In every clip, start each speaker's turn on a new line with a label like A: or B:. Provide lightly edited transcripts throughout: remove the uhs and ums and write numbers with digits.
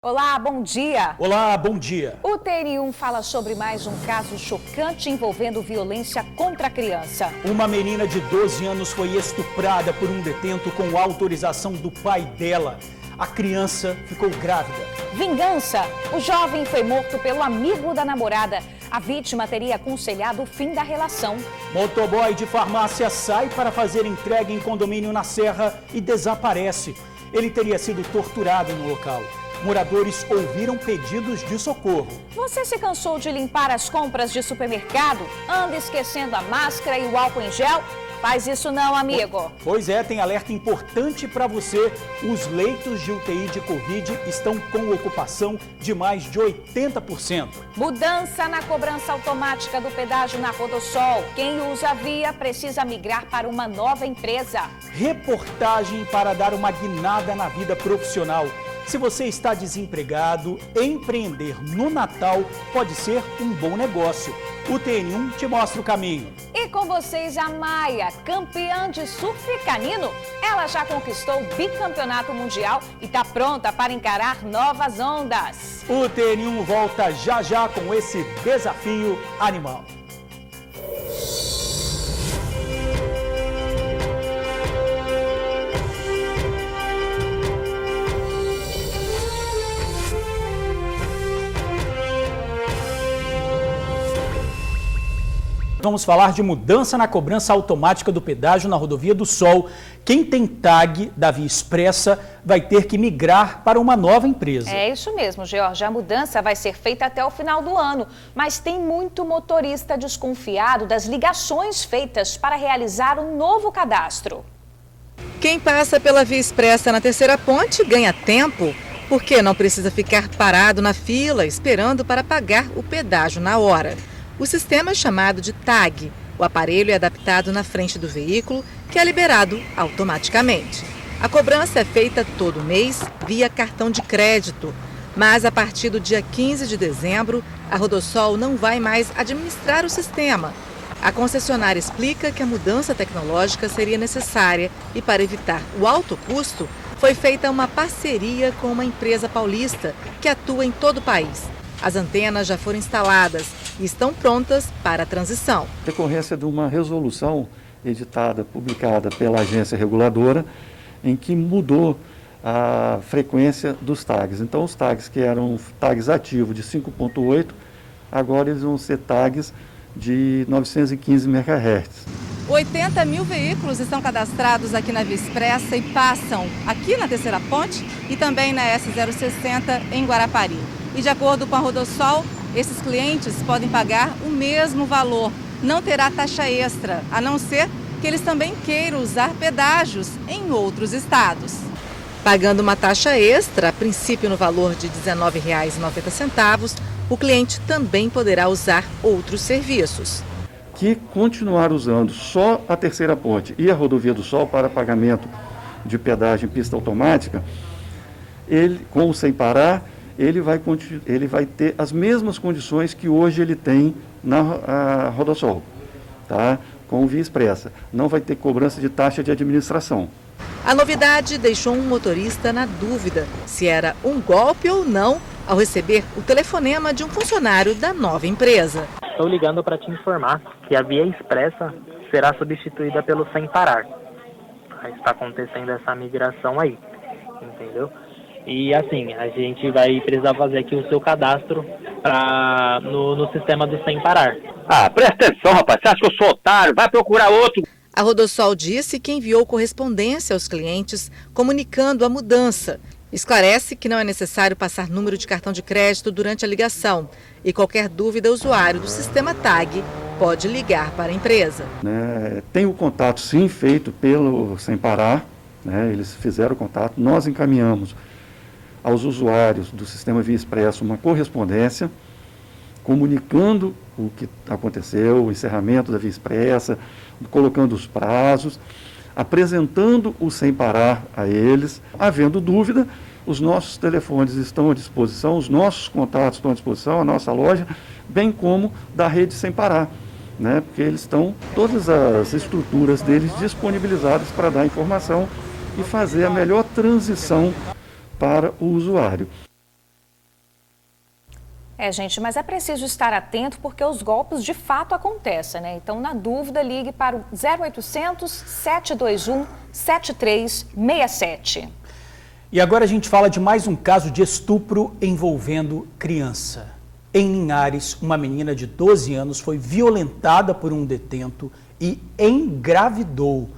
A: Olá, bom dia.
B: Olá, bom dia.
A: O TN1 fala sobre mais um caso chocante envolvendo violência contra a criança.
B: Uma menina de 12 anos foi estuprada por um detento com autorização do pai dela. A criança ficou grávida.
A: Vingança. O jovem foi morto pelo amigo da namorada. A vítima teria aconselhado o fim da relação.
B: Motoboy de farmácia sai para fazer entrega em condomínio na Serra e desaparece. Ele teria sido torturado no local. Moradores ouviram pedidos de socorro.
A: Você se cansou de limpar as compras de supermercado? Anda esquecendo a máscara e o álcool em gel? Faz isso não, amigo.
B: Pois é, tem alerta importante para você. Os leitos de UTI de Covid estão com ocupação de mais de 80%.
A: Mudança na cobrança automática do pedágio na Rodossol. Quem usa a via precisa migrar para uma nova empresa.
B: Reportagem para dar uma guinada na vida profissional. Se você está desempregado, empreender no Natal pode ser um bom negócio. O TN1 te mostra o caminho.
A: E com vocês a Maia, campeã de surf canino. Ela já conquistou o bicampeonato mundial e está pronta para encarar novas ondas.
B: O TN1 volta já já com esse desafio animal. Vamos falar de mudança na cobrança automática do pedágio na Rodovia do Sol. Quem tem tag da Via Expressa vai ter que migrar para uma nova empresa.
A: É isso mesmo, George. A mudança vai ser feita até o final do ano. Mas tem muito motorista desconfiado das ligações feitas para realizar um novo cadastro.
C: Quem passa pela Via Expressa na Terceira Ponte ganha tempo, porque não precisa ficar parado na fila esperando para pagar o pedágio na hora. O sistema é chamado de tag. O aparelho é adaptado na frente do veículo, que é liberado automaticamente. A cobrança é feita todo mês via cartão de crédito, mas a partir do dia 15 de dezembro, a Rodossol não vai mais administrar o sistema. A concessionária explica que a mudança tecnológica seria necessária e, para evitar o alto custo, foi feita uma parceria com uma empresa paulista que atua em todo o país. As antenas já foram instaladas e estão prontas para a transição.
D: Decorrência de uma resolução editada, publicada pela agência reguladora, em que mudou a frequência dos tags. Então, os tags que eram tags ativos de 5.8, agora eles vão ser tags de 915 MHz.
C: 80 mil veículos estão cadastrados aqui na Via Expressa e passam aqui na Terceira Ponte e também na S060 em Guarapari. E de acordo com a Rodossol, esses clientes podem pagar o mesmo valor, não terá taxa extra, a não ser que eles também queiram usar pedágios em outros estados. Pagando uma taxa extra, a princípio no valor de R$ 19,90, o cliente também poderá usar outros serviços.
D: Que continuar usando só a Terceira Ponte e a Rodovia do Sol para pagamento de pedágio em pista automática, ele, com o Sem Parar, ele vai ter as mesmas condições que hoje ele tem na Rodossol, tá? Com o Via Expressa. Não vai ter cobrança de taxa de administração.
C: A novidade deixou um motorista na dúvida se era um golpe ou não ao receber o telefonema de um funcionário da nova empresa.
E: Estou ligando para te informar que a Via Expressa será substituída pelo Sem Parar. Está acontecendo essa migração aí, entendeu? E assim, a gente vai precisar fazer aqui o seu cadastro no sistema do Sem Parar.
F: Ah, presta atenção, rapaz. Você acha que eu sou otário? Vai procurar outro.
C: A Rodossol disse que enviou correspondência aos clientes comunicando a mudança. Esclarece que não é necessário passar número de cartão de crédito durante a ligação e qualquer dúvida, o usuário do sistema TAG pode ligar para a empresa.
D: Tem o contato, sim, feito pelo Sem Parar, eles fizeram o contato, nós encaminhamos aos usuários do sistema Via Expresso uma correspondência comunicando o que aconteceu, o encerramento da Via Expressa, colocando os prazos, apresentando o Sem Parar a eles. Havendo dúvida, os nossos telefones estão à disposição, os nossos contatos estão à disposição, a nossa loja, bem como da rede Sem Parar, porque eles estão, todas as estruturas deles disponibilizadas para dar informação e fazer a melhor transição para o usuário.
A: Gente, mas é preciso estar atento porque os golpes de fato acontecem, né? Então, na dúvida, ligue para o 0800 721 7367.
B: E agora a gente fala de mais um caso de estupro envolvendo criança. Em Linhares, uma menina de 12 anos foi violentada por um detento e engravidou.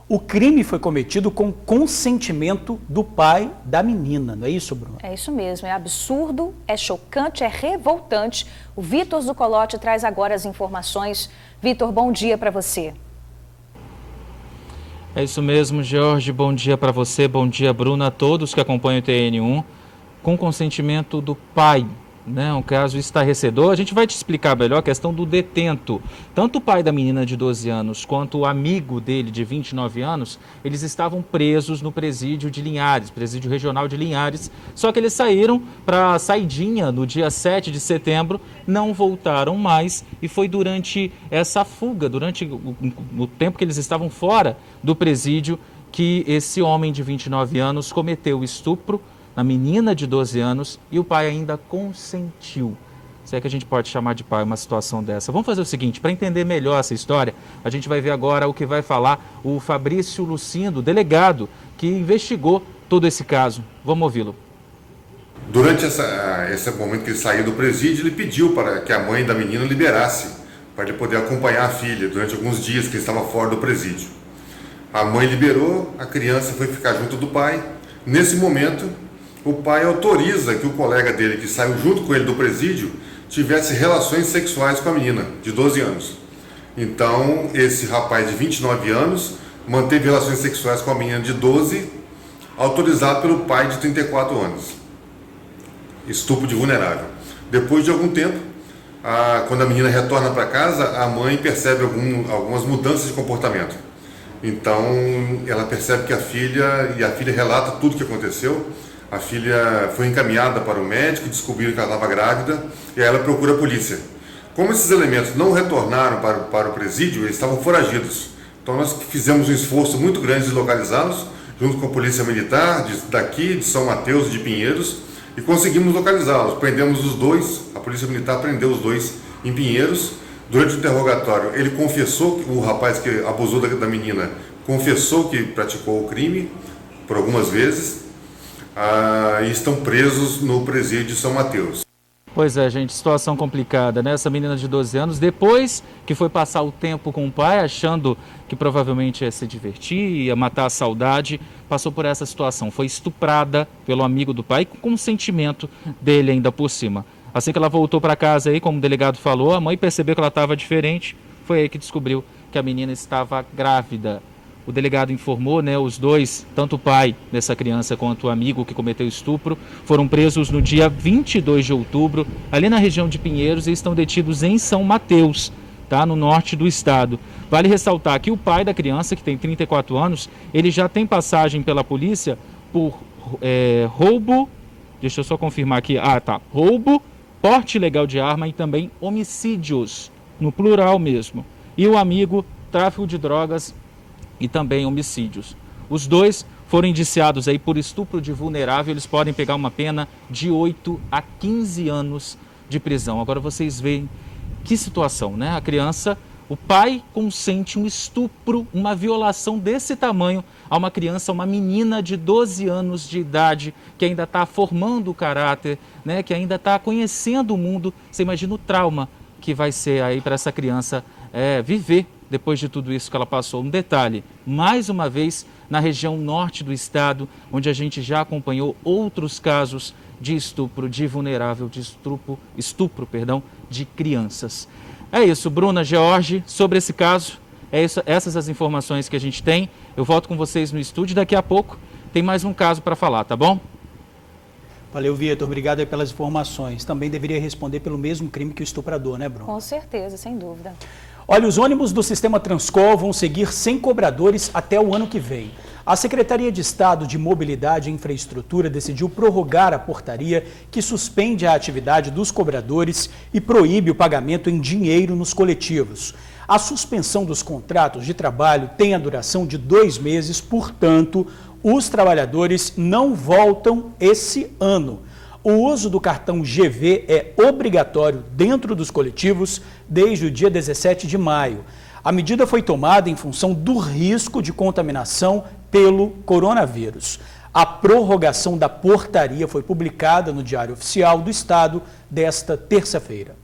B: O crime foi cometido com consentimento do pai da menina, não é isso, Bruno?
A: É isso mesmo, é absurdo, é chocante, é revoltante. O Vitor Zucolotti traz agora as informações. Vitor, bom dia para você.
G: É isso mesmo, Jorge, bom dia para você, bom dia, Bruna, a todos que acompanham o TN1, com consentimento do pai. Né, um caso estarrecedor. A gente vai te explicar melhor a questão do detento. Tanto o pai da menina de 12 anos quanto o amigo dele de 29 anos, eles estavam presos no presídio de Linhares, presídio regional de Linhares, só que eles saíram para a saidinha no dia 7 de setembro, não voltaram mais e foi durante essa fuga, durante o tempo que eles estavam fora do presídio, que esse homem de 29 anos cometeu estupro na menina de 12 anos e o pai ainda consentiu. Se é que a gente pode chamar de pai uma situação dessa. Vamos fazer o seguinte, para entender melhor essa história, a gente vai ver agora o que vai falar o Fabrício Lucindo, delegado, que investigou todo esse caso. Vamos ouvi-lo.
H: Durante esse momento que ele saiu do presídio, ele pediu para que a mãe da menina liberasse, para ele poder acompanhar a filha durante alguns dias que ele estava fora do presídio. A mãe liberou, a criança foi ficar junto do pai. Nesse momento, o pai autoriza que o colega dele, que saiu junto com ele do presídio, tivesse relações sexuais com a menina, de 12 anos. Então, esse rapaz de 29 anos manteve relações sexuais com a menina de 12, autorizado pelo pai de 34 anos. Estupro de vulnerável. Depois de algum tempo, quando a menina retorna para casa, a mãe percebe algumas mudanças de comportamento. Então, ela percebe que a filha relata tudo o que aconteceu. A filha foi encaminhada para o médico, descobriram que ela estava grávida e aí ela procura a polícia. Como esses elementos não retornaram para o presídio, eles estavam foragidos. Então nós fizemos um esforço muito grande de localizá-los, junto com a polícia militar daqui, de São Mateus e de Pinheiros, e conseguimos localizá-los. Prendemos os dois, a polícia militar prendeu os dois em Pinheiros. Durante o interrogatório, ele confessou, o rapaz que abusou da menina, confessou que praticou o crime por algumas vezes. E estão presos no presídio de São Mateus.
G: Pois é, gente, situação complicada, né? Essa menina de 12 anos, depois que foi passar o tempo com o pai, achando que provavelmente ia se divertir, ia matar a saudade, passou por essa situação. Foi estuprada pelo amigo do pai, com consentimento dele ainda por cima. Assim que ela voltou para casa aí, como o delegado falou, a mãe percebeu que ela estava diferente, foi aí que descobriu que a menina estava grávida. O delegado informou, né, os dois, tanto o pai dessa criança quanto o amigo que cometeu estupro, foram presos no dia 22 de outubro, ali na região de Pinheiros, e estão detidos em São Mateus, tá, no norte do estado. Vale ressaltar que o pai da criança, que tem 34 anos, ele já tem passagem pela polícia por roubo, deixa eu só confirmar aqui, roubo, porte ilegal de arma e também homicídios, no plural mesmo. E o amigo, tráfico de drogas e também homicídios. Os dois foram indiciados aí por estupro de vulnerável, eles podem pegar uma pena de 8 a 15 anos de prisão. Agora vocês veem que situação, né? A criança, o pai consente um estupro, uma violação desse tamanho a uma criança, uma menina de 12 anos de idade, que ainda está formando o caráter, né? Que ainda está conhecendo o mundo. Você imagina o trauma que vai ser aí para essa criança viver depois de tudo isso que ela passou. Um detalhe, mais uma vez, na região norte do estado, onde a gente já acompanhou outros casos de estupro de vulnerável, de estupro, de crianças. É isso, Bruna, George, sobre esse caso, essas as informações que a gente tem. Eu volto com vocês no estúdio, daqui a pouco tem mais um caso para falar, tá bom?
B: Valeu, Vitor, obrigado aí pelas informações. Também deveria responder pelo mesmo crime que o estuprador, né, Bruno?
A: Com certeza, sem dúvida.
B: Olha, os ônibus do Sistema Transcol vão seguir sem cobradores até o ano que vem. A Secretaria de Estado de Mobilidade e Infraestrutura decidiu prorrogar a portaria que suspende a atividade dos cobradores e proíbe o pagamento em dinheiro nos coletivos. A suspensão dos contratos de trabalho tem a duração de 2 meses, portanto, os trabalhadores não voltam esse ano. O uso do cartão GV é obrigatório dentro dos coletivos desde o dia 17 de maio. A medida foi tomada em função do risco de contaminação pelo coronavírus. A prorrogação da portaria foi publicada no Diário Oficial do Estado desta terça-feira.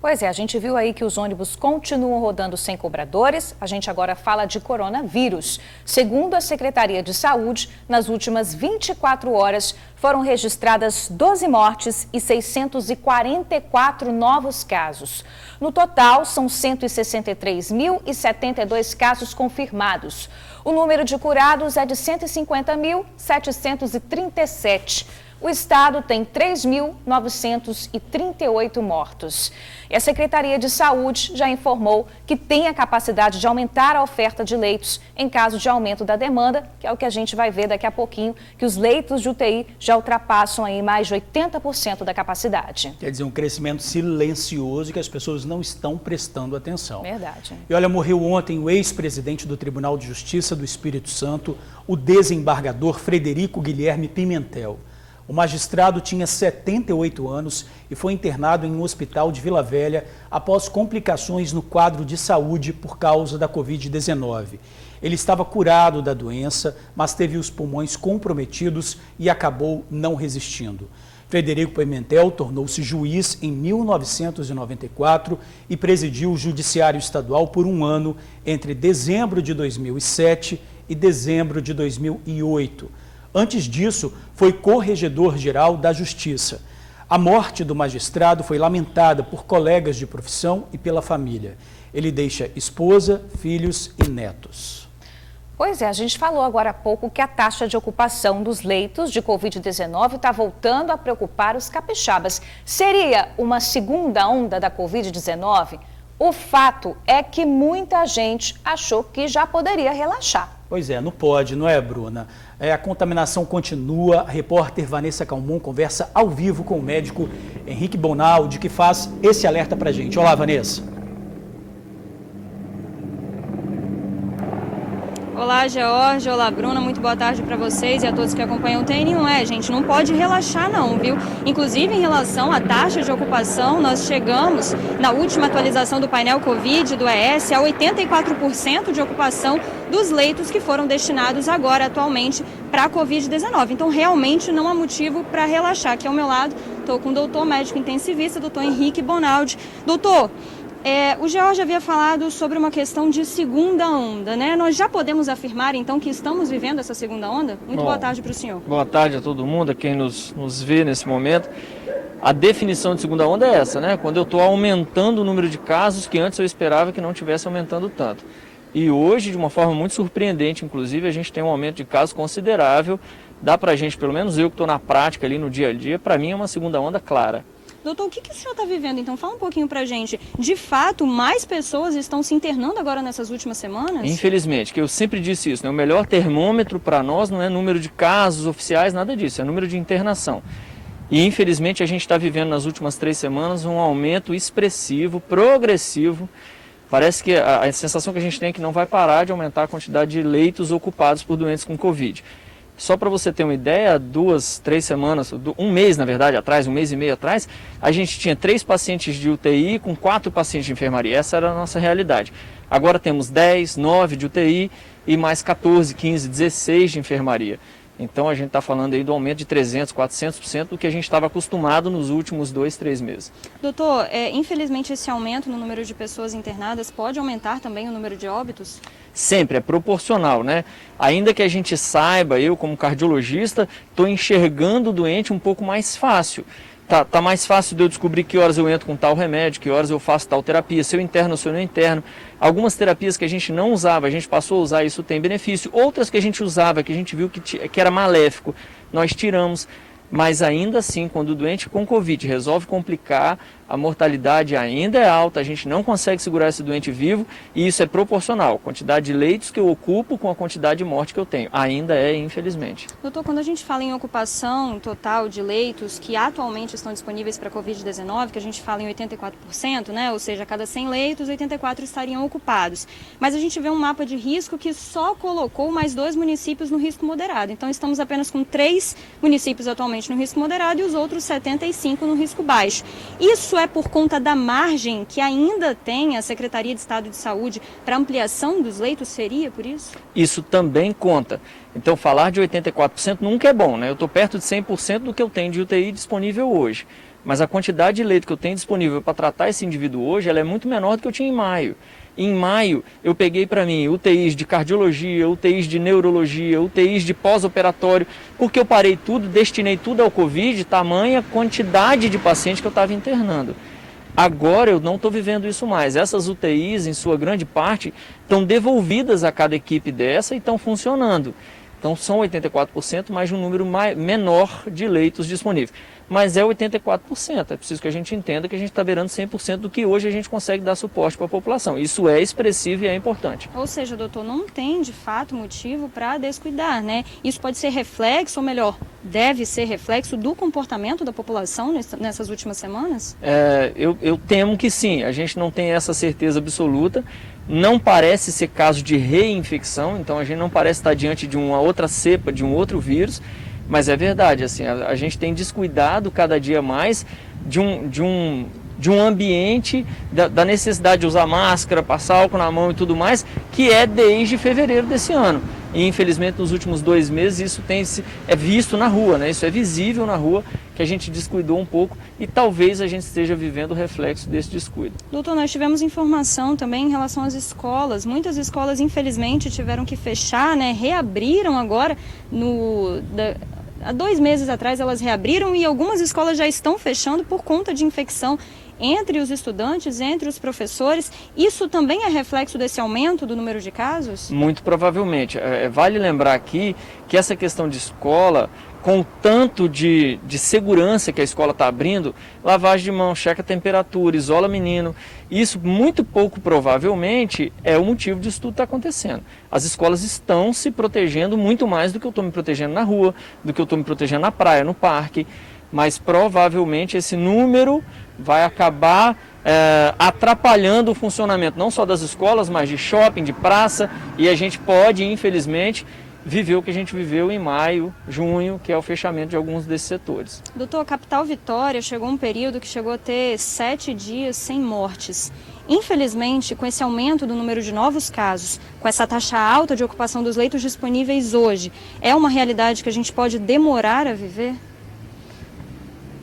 A: Pois é, a gente viu aí que os ônibus continuam rodando sem cobradores. A gente agora fala de coronavírus. Segundo a Secretaria de Saúde, nas últimas 24 horas foram registradas 12 mortes e 644 novos casos. No total, são 163.072 casos confirmados. O número de curados é de 150.737. O estado tem 3.938 mortos. E a Secretaria de Saúde já informou que tem a capacidade de aumentar a oferta de leitos em caso de aumento da demanda, que é o que a gente vai ver daqui a pouquinho, que os leitos de UTI já ultrapassam aí mais de 80% da capacidade.
B: Quer dizer, um crescimento silencioso que as pessoas não estão prestando atenção.
A: Verdade.
B: E olha, morreu ontem o ex-presidente do Tribunal de Justiça do Espírito Santo, o desembargador Frederico Guilherme Pimentel. O magistrado tinha 78 anos e foi internado em um hospital de Vila Velha após complicações no quadro de saúde por causa da Covid-19. Ele estava curado da doença, mas teve os pulmões comprometidos e acabou não resistindo. Frederico Pimentel tornou-se juiz em 1994 e presidiu o Judiciário Estadual por um ano entre dezembro de 2007 e dezembro de 2008. Antes disso, foi corregedor-geral da Justiça. A morte do magistrado foi lamentada por colegas de profissão e pela família. Ele deixa esposa, filhos e netos.
A: Pois é, a gente falou agora há pouco que a taxa de ocupação dos leitos de Covid-19 está voltando a preocupar os capixabas. Seria uma segunda onda da Covid-19? O fato é que muita gente achou que já poderia relaxar.
B: Pois é, não pode, não é, Bruna? A contaminação continua. A repórter Vanessa Calmon conversa ao vivo com o médico Henrique Bonaldi, que faz esse alerta pra gente. Olá, Vanessa.
I: Olá, George. Olá, Bruna. Muito boa tarde para vocês e a todos que acompanham o TN1. Gente, não pode relaxar não, viu? Inclusive, em relação à taxa de ocupação, nós chegamos, na última atualização do painel Covid do ES, a 84% de ocupação dos leitos que foram destinados agora, atualmente, para a Covid-19. Então, realmente não há motivo para relaxar. Aqui ao meu lado, estou com o doutor médico intensivista, doutor Henrique Bonaldi. Doutor, o George havia falado sobre uma questão de segunda onda, né? Nós já podemos afirmar, então, que estamos vivendo essa segunda onda? Muito boa tarde para o senhor.
J: Boa tarde a todo mundo, a quem nos vê nesse momento. A definição de segunda onda é essa, né? Quando eu estou aumentando o número de casos que antes eu esperava que não estivesse aumentando tanto. E hoje, de uma forma muito surpreendente, inclusive, a gente tem um aumento de casos considerável. Dá para a gente, pelo menos eu que estou na prática ali no dia a dia, para mim é uma segunda onda clara.
I: Doutor, o que o senhor está vivendo? Então, fala um pouquinho para a gente. De fato, mais pessoas estão se internando agora nessas últimas semanas?
J: Infelizmente, que eu sempre disse isso, né? O melhor termômetro para nós não é número de casos oficiais, nada disso, é número de internação. E, infelizmente, a gente está vivendo nas últimas 3 semanas um aumento expressivo, progressivo. Parece que a sensação que a gente tem é que não vai parar de aumentar a quantidade de leitos ocupados por doentes com Covid. Só para você ter uma ideia, 2, 3 semanas, um mês na verdade atrás, um mês e meio atrás, a gente tinha 3 pacientes de UTI com 4 pacientes de enfermaria. Essa era a nossa realidade. Agora temos 10, 9 de UTI e mais 14, 15, 16 de enfermaria. Então a gente está falando aí do aumento de 300%, 400% do que a gente estava acostumado nos últimos 2, 3 meses.
I: Doutor, infelizmente esse aumento no número de pessoas internadas pode aumentar também o número de óbitos?
J: Sempre, é proporcional, né? Ainda que a gente saiba, eu como cardiologista, estou enxergando o doente um pouco mais fácil. Tá mais fácil de eu descobrir que horas eu entro com tal remédio, que horas eu faço tal terapia, se eu interno ou se eu não interno. Algumas terapias que a gente não usava, a gente passou a usar, isso tem benefício. Outras que a gente usava, que a gente viu que era maléfico, nós tiramos. Mas ainda assim, quando o doente com Covid resolve complicar, a mortalidade ainda é alta, a gente não consegue segurar esse doente vivo e isso é proporcional. A quantidade de leitos que eu ocupo com a quantidade de morte que eu tenho. Ainda é, infelizmente.
I: Doutor, quando a gente fala em ocupação total de leitos que atualmente estão disponíveis para a Covid-19, que a gente fala em 84%, né? Ou seja, a cada 100 leitos, 84 estariam ocupados. Mas a gente vê um mapa de risco que só colocou mais 2 municípios no risco moderado. Então, estamos apenas com 3 municípios atualmente somente no risco moderado e os outros 75 no risco baixo. Isso é por conta da margem que ainda tem a Secretaria de Estado de Saúde para ampliação dos leitos, seria por isso?
J: Isso também conta. Então, falar de 84% nunca é bom, né? Eu estou perto de 100% do que eu tenho de UTI disponível hoje. Mas a quantidade de leito que eu tenho disponível para tratar esse indivíduo hoje, ela é muito menor do que eu tinha em maio. Em maio, eu peguei para mim UTIs de cardiologia, UTIs de neurologia, UTIs de pós-operatório, porque eu parei tudo, destinei tudo ao Covid, tamanha quantidade de pacientes que eu estava internando. Agora eu não estou vivendo isso mais. Essas UTIs, em sua grande parte, estão devolvidas a cada equipe dessa e estão funcionando. Então são 84%, mais um número menor de leitos disponíveis. Mas é 84%, é preciso que a gente entenda que a gente está beirando 100% do que hoje a gente consegue dar suporte para a população. Isso é expressivo e é importante.
I: Ou seja, doutor, não tem de fato motivo para descuidar, né? Isso pode ser reflexo, ou melhor, deve ser reflexo do comportamento da população nessas últimas semanas?
J: Eu temo que sim, a gente não tem essa certeza absoluta. Não parece ser caso de reinfecção, então a gente não parece estar diante de uma outra cepa, de um outro vírus, mas é verdade, assim, a gente tem descuidado cada dia mais de um ambiente, da necessidade de usar máscara, passar álcool na mão e tudo mais, que é desde fevereiro desse ano. E infelizmente nos últimos 2 meses isso é visto na rua, né? Isso é visível na rua, que a gente descuidou um pouco e talvez a gente esteja vivendo o reflexo desse descuido.
I: Doutor, nós tivemos informação também em relação às escolas. Muitas escolas infelizmente tiveram que fechar, né? Reabriram agora, há 2 meses atrás elas reabriram e algumas escolas já estão fechando por conta de infecção entre os estudantes, entre os professores. Isso também é reflexo desse aumento do número de casos?
J: Muito provavelmente. Vale lembrar aqui que essa questão de escola, com o tanto de segurança que a escola está abrindo, lavagem de mão, checa a temperatura, isola menino, isso muito pouco provavelmente é o motivo disso tudo estar acontecendo. As escolas estão se protegendo muito mais do que eu estou me protegendo na rua, do que eu estou me protegendo na praia, no parque, mas provavelmente esse número vai acabar atrapalhando o funcionamento não só das escolas, mas de shopping, de praça, e a gente pode, infelizmente, viver o que a gente viveu em maio, junho, que é o fechamento de alguns desses setores.
I: Doutor, a capital Vitória chegou um período que chegou a ter 7 dias sem mortes. Infelizmente, com esse aumento do número de novos casos, com essa taxa alta de ocupação dos leitos disponíveis hoje, é uma realidade que a gente pode demorar a viver?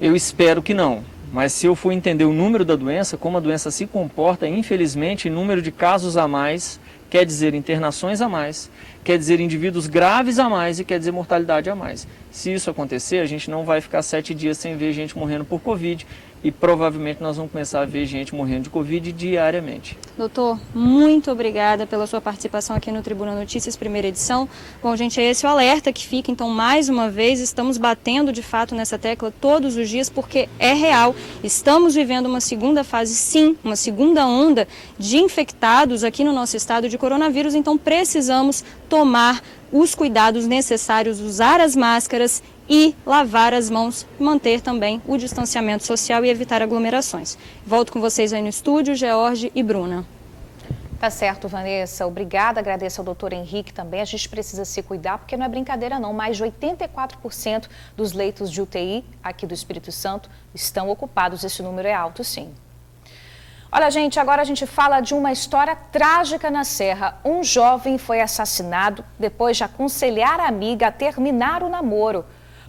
J: Eu espero que não, mas se eu for entender o número da doença, como a doença se comporta, infelizmente, número de casos a mais quer dizer internações a mais, quer dizer indivíduos graves a mais e quer dizer mortalidade a mais. Se isso acontecer, a gente não vai ficar 7 dias sem ver gente morrendo por Covid e provavelmente nós vamos começar a ver gente morrendo de Covid diariamente.
I: Doutor, muito obrigada pela sua participação aqui no Tribuna Notícias, primeira edição. Bom, gente, é esse o alerta que fica, então, mais uma vez, estamos batendo de fato nessa tecla todos os dias, porque é real. Estamos vivendo uma segunda fase, sim, uma segunda onda de infectados aqui no nosso estado de coronavírus, então precisamos tomar os cuidados necessários, usar as máscaras e lavar as mãos, manter também o distanciamento social e evitar aglomerações. Volto com vocês aí no estúdio, George e Bruna.
A: Tá certo, Vanessa. Obrigada, agradeço ao doutor Henrique também. A gente precisa se cuidar, porque não é brincadeira não. Mais de 84% dos leitos de UTI aqui do Espírito Santo estão ocupados. Esse número é alto, sim. Olha, gente, agora a gente fala de uma história trágica na Serra. Um jovem foi assassinado depois de aconselhar a amiga a terminar o namoro.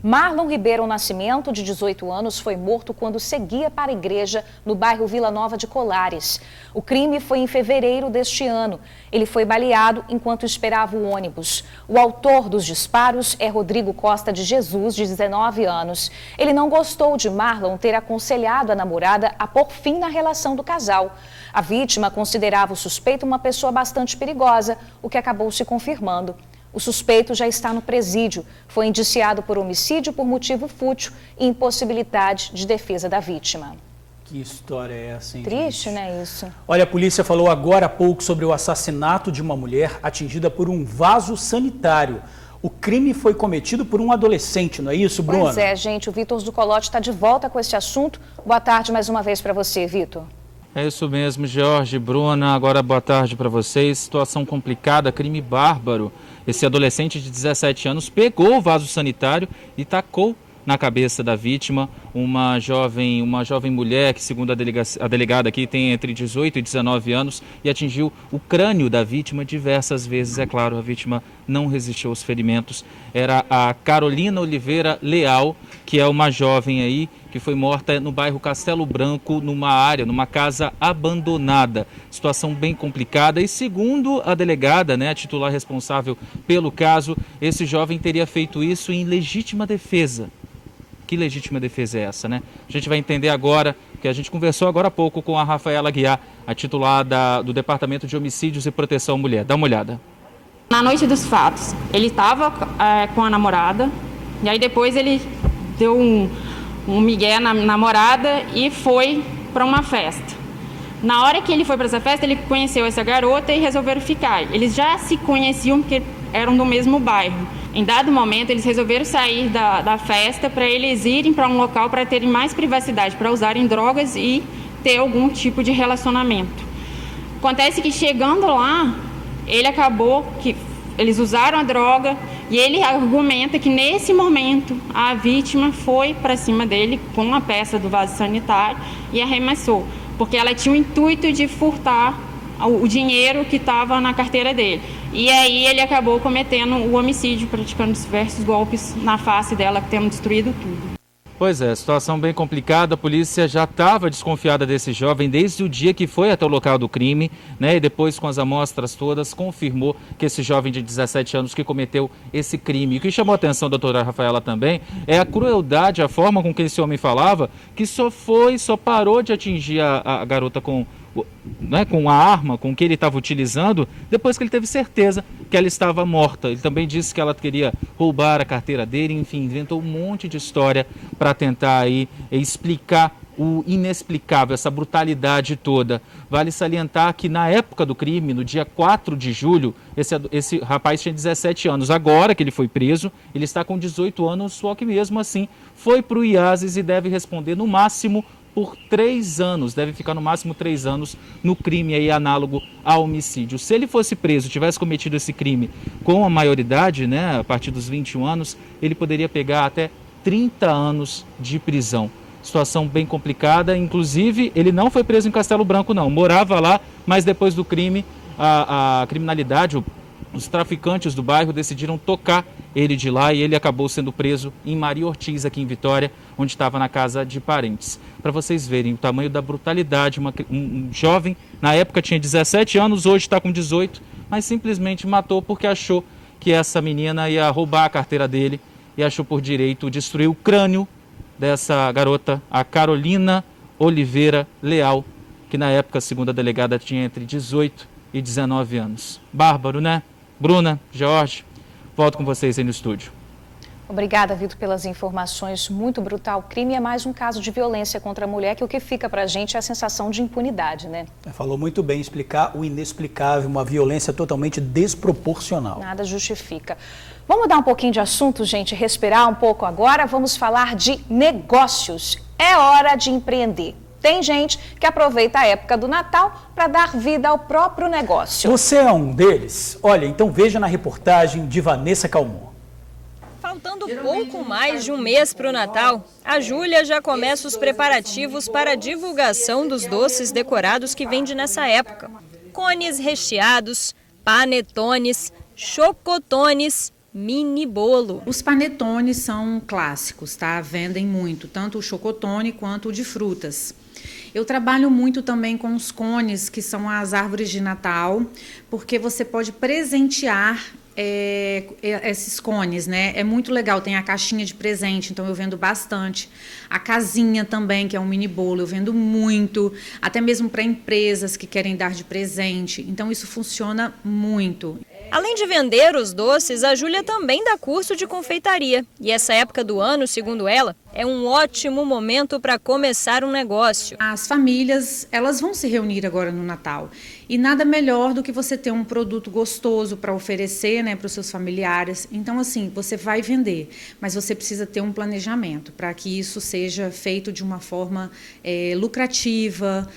A: Marlon Ribeiro Nascimento, de 18 anos, foi morto quando seguia para a igreja no bairro Vila Nova de Colares. O crime foi em fevereiro deste ano. Ele foi baleado enquanto esperava o ônibus. O autor dos disparos é Rodrigo Costa de Jesus, de 19 anos. Ele não gostou de Marlon ter aconselhado a namorada a pôr fim na relação do casal. A vítima considerava o suspeito uma pessoa bastante perigosa, o que acabou se confirmando. O suspeito já está no presídio. Foi indiciado por homicídio por motivo fútil e impossibilidade de defesa da vítima.
B: Que história é essa, hein,
A: triste,
B: gente?
A: né, isso?
B: Olha, a polícia falou agora há pouco sobre o assassinato de uma mulher atingida por um vaso sanitário. O crime foi cometido por um adolescente, não é isso, Bruna?
A: Pois é, gente. O Vitor Zucolotti está de volta com esse assunto. Boa tarde mais uma vez para você, Vitor.
G: É isso mesmo, George, Bruna, agora boa tarde para vocês. Situação complicada, crime bárbaro. Esse adolescente de 17 anos pegou o vaso sanitário e tacou na cabeça da vítima, uma jovem mulher que, segundo a delegada aqui, tem entre 18 e 19 anos e atingiu o crânio da vítima diversas vezes. É claro, a vítima não resistiu aos ferimentos. Era a Carolina Oliveira Leal, que é uma jovem aí que foi morta no bairro Castelo Branco, numa casa abandonada. Situação bem complicada e, segundo a delegada, a titular responsável pelo caso, esse jovem teria feito isso em legítima defesa. Que legítima defesa é essa, A gente vai entender agora, que a gente conversou agora há pouco com a Rafaela Guiar, a titular do Departamento de Homicídios e Proteção à Mulher. Dá uma olhada.
K: Na noite dos fatos, ele estava com a namorada, e aí depois ele deu um migué na namorada e foi para uma festa. Na hora que ele foi para essa festa, ele conheceu essa garota e resolveram ficar. Eles já se conheciam porque eram do mesmo bairro. Em dado momento, eles resolveram sair da festa para eles irem para um local para terem mais privacidade, para usarem drogas e ter algum tipo de relacionamento. Acontece que chegando lá, ele acabou que eles usaram a droga e ele argumenta que nesse momento a vítima foi para cima dele com a peça do vaso sanitário e arremessou, porque ela tinha o intuito de furtar o dinheiro que estava na carteira dele. E aí ele acabou cometendo o homicídio, praticando diversos golpes na face dela, tendo destruído tudo.
G: Pois é, situação bem complicada. A polícia já estava desconfiada desse jovem desde o dia que foi até o local do crime, E depois, com as amostras todas, confirmou que esse jovem de 17 anos que cometeu esse crime. E o que chamou a atenção da doutora Rafaela também é a crueldade, a forma com que esse homem falava, que só parou de atingir a garota com a arma com que ele estava utilizando, depois que ele teve certeza que ela estava morta. Ele também disse que ela queria roubar a carteira dele, enfim, inventou um monte de história para tentar aí explicar o inexplicável, essa brutalidade toda. Vale salientar que na época do crime, no dia 4 de julho, esse rapaz tinha 17 anos. Agora que ele foi preso, ele está com 18 anos, só que mesmo assim foi para o IASES e deve responder no máximo por 3 anos, deve ficar no máximo 3 anos no crime aí análogo a homicídio. Se ele fosse preso, tivesse cometido esse crime com a maioridade, a partir dos 21 anos, ele poderia pegar até 30 anos de prisão. Situação bem complicada, inclusive ele não foi preso em Castelo Branco não, morava lá, mas depois do crime, a criminalidade, os traficantes do bairro decidiram tocar ele de lá e ele acabou sendo preso em Maria Ortiz, aqui em Vitória, onde estava na casa de parentes. Para vocês verem o tamanho da brutalidade, um jovem, na época tinha 17 anos, hoje está com 18, mas simplesmente matou porque achou que essa menina ia roubar a carteira dele e achou por direito destruir o crânio dessa garota, a Carolina Oliveira Leal, que na época, segundo a delegada, tinha entre 18 e 19 anos. Bárbaro, Bruna, Jorge, volto com vocês aí no estúdio.
A: Obrigada, Vitor, pelas informações. Muito brutal. O crime é mais um caso de violência contra a mulher, que o que fica pra gente é a sensação de impunidade,
B: Falou muito bem, explicar o inexplicável, uma violência totalmente desproporcional.
A: Nada justifica. Vamos mudar um pouquinho de assunto, gente, respirar um pouco agora. Vamos falar de negócios. É hora de empreender. Tem gente que aproveita a época do Natal para dar vida ao próprio negócio.
B: Você é um deles? Olha, então veja na reportagem de Vanessa Calmon.
I: Faltando pouco mais de um mês para o Natal, a Júlia já começa os preparativos para a divulgação dos doces decorados que vende nessa época. Cones recheados, panetones, chocotones, mini bolo.
L: Os panetones são clássicos, tá? Vendem muito, tanto o chocotone quanto o de frutas. Eu trabalho muito também com os cones, que são as árvores de Natal, porque você pode presentear esses cones, É muito legal, tem a caixinha de presente, então eu vendo bastante. A casinha também, que é um mini bolo, eu vendo muito, até mesmo para empresas que querem dar de presente. Então isso funciona muito.
I: Além de vender os doces, a Júlia também dá curso de confeitaria. E essa época do ano, segundo ela, é um ótimo momento para começar um negócio.
L: As famílias, elas vão se reunir agora no Natal. E nada melhor do que você ter um produto gostoso para oferecer, para os seus familiares. Então, assim, você vai vender, mas você precisa ter um planejamento para que isso seja feito de uma forma lucrativa,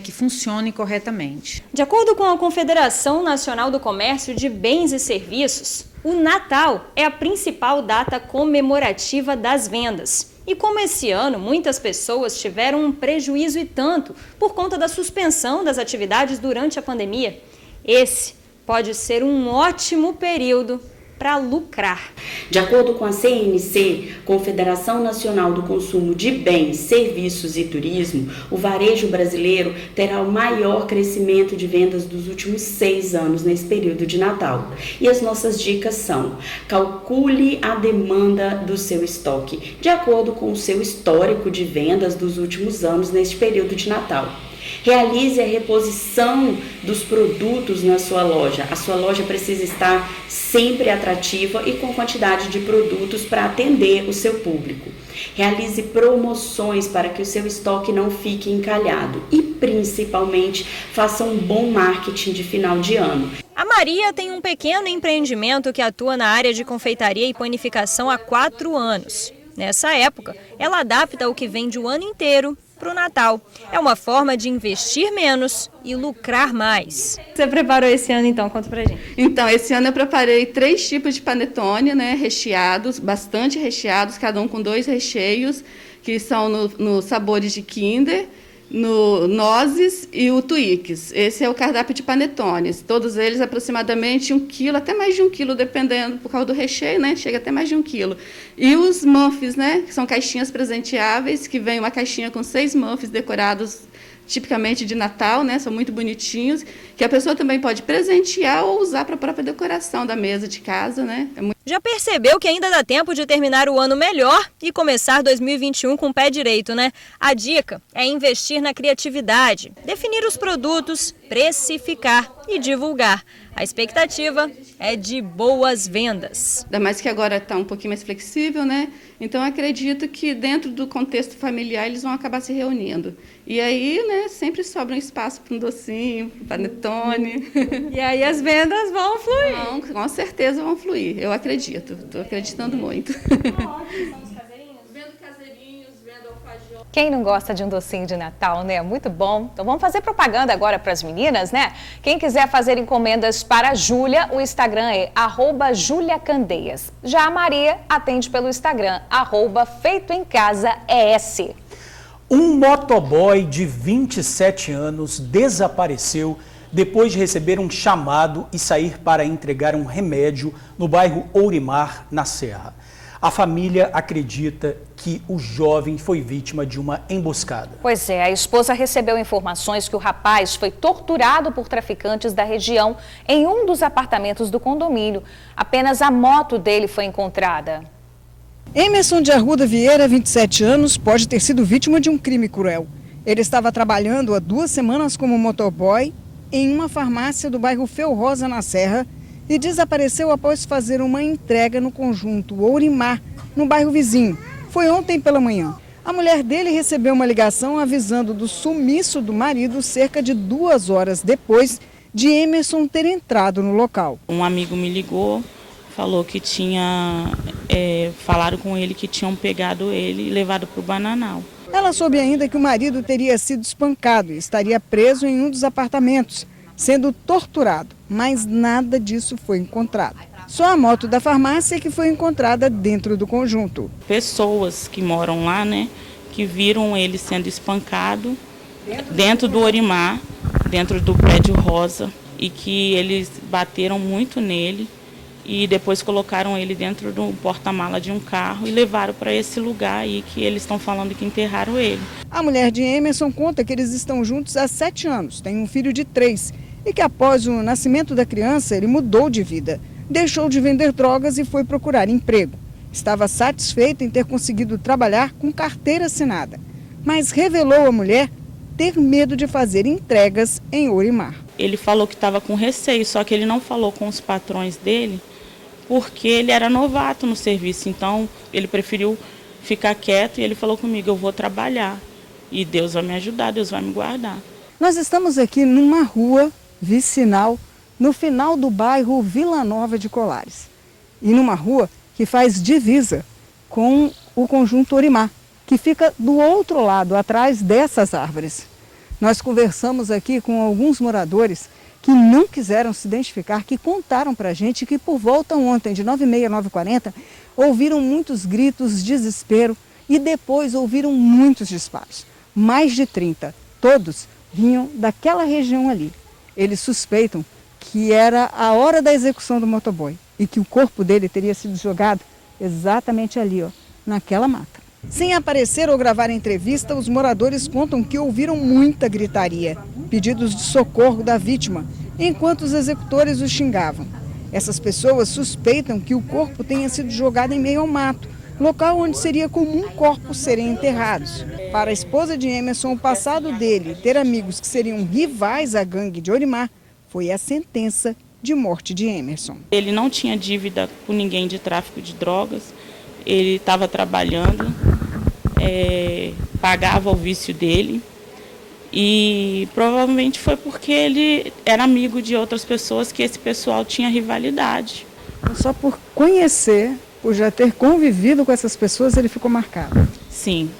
L: que funcione corretamente.
I: De acordo com a Confederação Nacional do Comércio de bens e serviços, o Natal é a principal data comemorativa das vendas. E como esse ano muitas pessoas tiveram um prejuízo e tanto por conta da suspensão das atividades durante a pandemia, esse pode ser um ótimo período para lucrar.
M: De acordo com a CNC, Confederação Nacional do Consumo de Bens, Serviços e Turismo, o varejo brasileiro terá o maior crescimento de vendas dos últimos 6 anos nesse período de Natal. E as nossas dicas são: calcule a demanda do seu estoque, de acordo com o seu histórico de vendas dos últimos anos neste período de Natal. Realize a reposição dos produtos na sua loja. A sua loja precisa estar sempre atrativa e com quantidade de produtos para atender o seu público. Realize promoções para que o seu estoque não fique encalhado e, principalmente, faça um bom marketing de final de ano.
I: A Maria tem um pequeno empreendimento que atua na área de confeitaria e panificação há 4 anos. Nessa época, ela adapta o que vende o ano inteiro para o Natal. É uma forma de investir menos e lucrar mais. Você preparou esse ano, então? Conta pra gente.
N: Então, esse ano eu preparei 3 tipos de panetone, né, recheados, bastante recheados, cada um com 2 recheios, que são no sabores de Kinder, no Nozes e o Twix. Esse é o cardápio de panetones. Todos eles aproximadamente 1 quilo, até mais de 1 quilo, dependendo, por causa do recheio, né? Chega até mais de 1 quilo. E os muffins, né? Que são caixinhas presenteáveis, que vem uma caixinha com 6 muffins decorados tipicamente de Natal, né? São muito bonitinhos, que a pessoa também pode presentear ou usar para a própria decoração da mesa de casa, né?
I: Já percebeu que ainda dá tempo de terminar o ano melhor e começar 2021 com o pé direito, né? A dica é investir na criatividade, definir os produtos, precificar e divulgar. A expectativa é de boas vendas.
N: Ainda mais que agora está um pouquinho mais flexível, né? Então, acredito que dentro do contexto familiar eles vão acabar se reunindo. E aí, né, sempre sobra um espaço para um docinho, um panetone.
I: E aí as vendas vão fluir.
N: Com certeza vão fluir, eu acredito. Estou acreditando muito.
A: Quem não gosta de um docinho de Natal, né? Muito bom. Então vamos fazer propaganda agora para as meninas, né? Quem quiser fazer encomendas para a Júlia, o Instagram é @JuliaCandeias. Já a Maria atende pelo Instagram, @feitoemcasaes.
B: Um motoboy de 27 anos desapareceu depois de receber um chamado e sair para entregar um remédio no bairro Ourimar, na Serra. A família acredita que o jovem foi vítima de uma emboscada.
A: Pois é, a esposa recebeu informações que o rapaz foi torturado por traficantes da região em um dos apartamentos do condomínio. Apenas a moto dele foi encontrada.
O: Emerson de Arruda Vieira, 27 anos, pode ter sido vítima de um crime cruel. Ele estava trabalhando há 2 semanas como motoboy em uma farmácia do bairro Feu Rosa, na Serra, e desapareceu após fazer uma entrega no conjunto Ourimar, no bairro vizinho. Foi ontem pela manhã. A mulher dele recebeu uma ligação avisando do sumiço do marido cerca de 2 horas depois de Emerson ter entrado no local.
P: Um amigo me ligou, falou que falaram com ele que tinham pegado ele e levado para o Bananal.
O: Ela soube ainda que o marido teria sido espancado e estaria preso em um dos apartamentos, sendo torturado, mas nada disso foi encontrado. Só a moto da farmácia que foi encontrada dentro do conjunto.
P: Pessoas que moram lá, né, que viram ele sendo espancado dentro do Ourimar, dentro do prédio Rosa, e que eles bateram muito nele e depois colocaram ele dentro do porta-mala de um carro e levaram para esse lugar aí que eles estão falando que enterraram ele.
O: A mulher de Emerson conta que eles estão juntos há 7 anos, têm um filho de 3 e que após o nascimento da criança ele mudou de vida, deixou de vender drogas e foi procurar emprego. Estava satisfeito em ter conseguido trabalhar com carteira assinada, mas revelou à mulher ter medo de fazer entregas em Ourimar.
P: Ele falou que estava com receio, só que ele não falou com os patrões dele, porque ele era novato no serviço, então ele preferiu ficar quieto e ele falou comigo, eu vou trabalhar e Deus vai me ajudar, Deus vai me guardar.
O: Nós estamos aqui numa rua vicinal, no final do bairro Vila Nova de Colares, e numa rua que faz divisa com o conjunto Ourimar, que fica do outro lado, atrás dessas árvores. Nós conversamos aqui com alguns moradores que não quiseram se identificar, que contaram para a gente que por volta ontem, de 9h30 a 9h40, ouviram muitos gritos, desespero e depois ouviram muitos disparos. Mais de 30. Todos vinham daquela região ali. Eles suspeitam que era a hora da execução do motoboy e que o corpo dele teria sido jogado exatamente ali, ó, naquela mata. Sem aparecer ou gravar entrevista, os moradores contam que ouviram muita gritaria, pedidos de socorro da vítima, enquanto os executores o xingavam. Essas pessoas suspeitam que o corpo tenha sido jogado em meio ao mato, local onde seria comum corpos serem enterrados. Para a esposa de Emerson, o passado dele, ter amigos que seriam rivais à gangue de Orimar, foi a sentença de morte de Emerson.
P: Ele não tinha dívida com ninguém de tráfico de drogas, ele estava trabalhando, pagava o vício dele e provavelmente foi porque ele era amigo de outras pessoas que esse pessoal tinha rivalidade.
O: Só por conhecer, por já ter convivido com essas pessoas, ele ficou marcado.
P: Sim,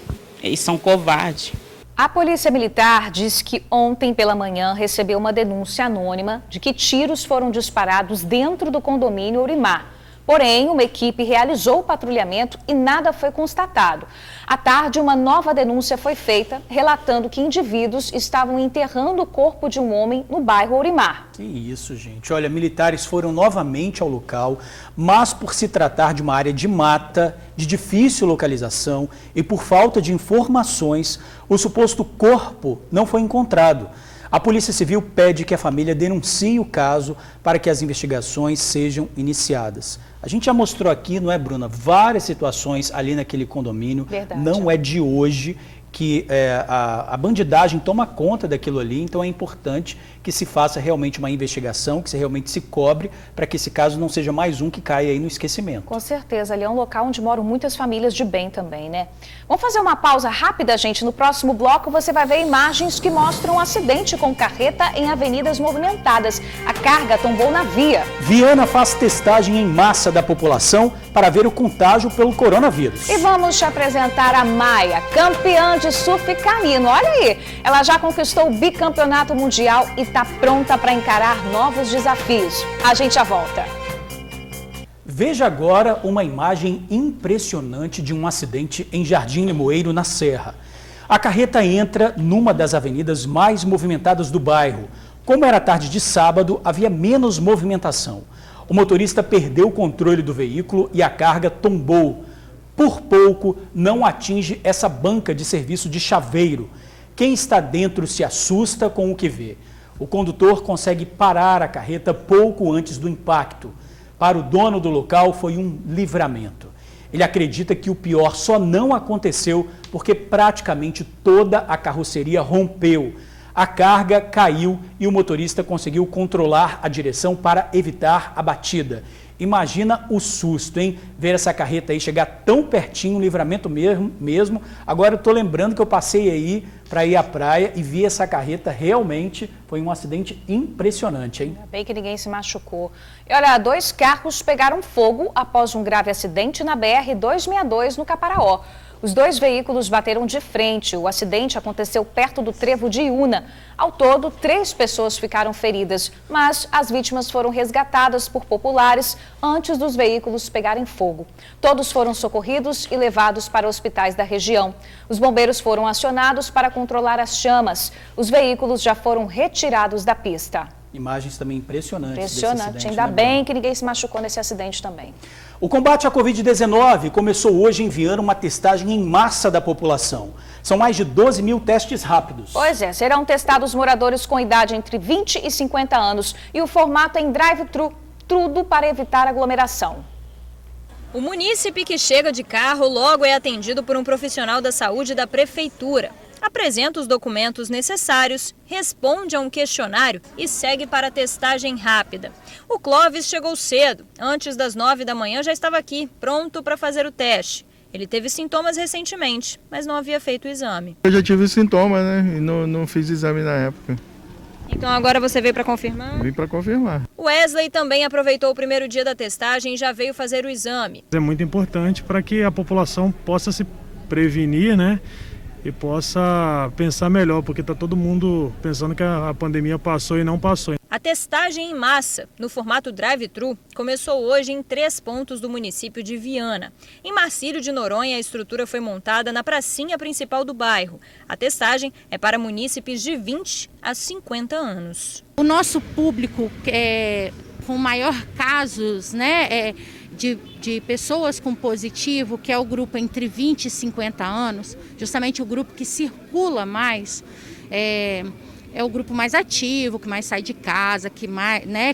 P: eles são covardes.
A: A Polícia Militar diz que ontem pela manhã recebeu uma denúncia anônima de que tiros foram disparados dentro do condomínio Orimar. Porém, uma equipe realizou o patrulhamento e nada foi constatado. À tarde, uma nova denúncia foi feita, relatando que indivíduos estavam enterrando o corpo de um homem no bairro Orimar.
B: Que isso, gente. Olha, militares foram novamente ao local, mas por se tratar de uma área de mata, de difícil localização e por falta de informações, o suposto corpo não foi encontrado. A Polícia Civil pede que a família denuncie o caso para que as investigações sejam iniciadas. A gente já mostrou aqui, não é, Bruna, várias situações ali naquele condomínio.
A: Verdade.
B: Não é de hoje que a bandidagem toma conta daquilo ali, então é importante que se faça realmente uma investigação, que se realmente se cobre, para que esse caso não seja mais um que caia aí no esquecimento.
A: Com certeza, ali é um local onde moram muitas famílias de bem também, né? Vamos fazer uma pausa rápida, gente. No próximo bloco você vai ver imagens que mostram um acidente com carreta em avenidas movimentadas. A carga tombou na via.
B: Viana faz testagem em massa da população para ver o contágio pelo coronavírus.
A: E vamos te apresentar a Maia, campeã de surf canino. Olha aí, ela já conquistou o bicampeonato mundial e está pronta para encarar novos desafios. A gente já volta.
B: Veja agora uma imagem impressionante de um acidente em Jardim Limoeiro, na Serra. A carreta entra numa das avenidas mais movimentadas do bairro. Como era tarde de sábado, havia menos movimentação. O motorista perdeu o controle do veículo e a carga tombou. Por pouco, não atinge essa banca de serviço de chaveiro. Quem está dentro se assusta com o que vê. O condutor consegue parar a carreta pouco antes do impacto. Para o dono do local, foi um livramento. Ele acredita que o pior só não aconteceu porque praticamente toda a carroceria rompeu. A carga caiu e o motorista conseguiu controlar a direção para evitar a batida. Imagina o susto, hein? Ver essa carreta aí chegar tão pertinho, um livramento mesmo. Agora eu tô lembrando que eu passei aí para ir à praia e vi essa carreta, realmente foi um acidente impressionante, hein?
A: Ainda bem que ninguém se machucou. E olha, 2 carros pegaram fogo após um grave acidente na BR-262 no Caparaó. Os 2 veículos bateram de frente. O acidente aconteceu perto do trevo de Iuna. Ao todo, 3 pessoas ficaram feridas, mas as vítimas foram resgatadas por populares antes dos veículos pegarem fogo. Todos foram socorridos e levados para hospitais da região. Os bombeiros foram acionados para controlar as chamas. Os veículos já foram retirados da pista.
B: Imagens também impressionantes.
A: Impressionante. Ainda bem que ninguém se machucou nesse acidente também.
B: O combate à Covid-19 começou hoje enviando uma testagem em massa da população. São mais de 12 mil testes rápidos.
A: Pois é, serão testados moradores com idade entre 20 e 50 anos e o formato é em drive-thru, tudo para evitar aglomeração.
I: O munícipe que chega de carro logo é atendido por um profissional da saúde da prefeitura. Apresenta os documentos necessários, responde a um questionário e segue para a testagem rápida. O Clóvis chegou cedo, antes das 9 da manhã já estava aqui, pronto para fazer o teste. Ele teve sintomas recentemente, mas não havia feito o exame.
Q: Eu já tive sintomas, né? E não fiz exame na época.
I: Então agora você veio para confirmar?
Q: Vim para confirmar.
I: Wesley também aproveitou o primeiro dia da testagem e já veio fazer o exame.
R: É muito importante para que a população possa se prevenir, né? E possa pensar melhor, porque está todo mundo pensando que a pandemia passou e não passou.
I: A A testagem em massa, no formato drive-thru, começou hoje em 3 pontos do município de Viana. Em Marcílio de Noronha, a estrutura foi montada na pracinha principal do bairro. A testagem é para munícipes de 20 a 50 anos.
S: O nosso público com maior casos, né, de pessoas com positivo, que é o grupo entre 20 e 50 anos, justamente o grupo que circula mais, é o grupo mais ativo, que mais sai de casa, que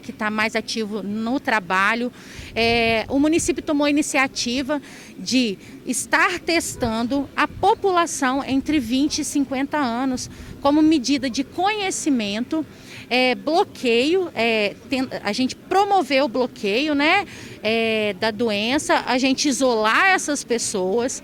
S: está mais ativo no trabalho. O município tomou a iniciativa de estar testando a população entre 20 e 50 anos como medida de conhecimento, bloqueio, a gente promoveu o bloqueio, né, da doença, a gente isolar essas pessoas,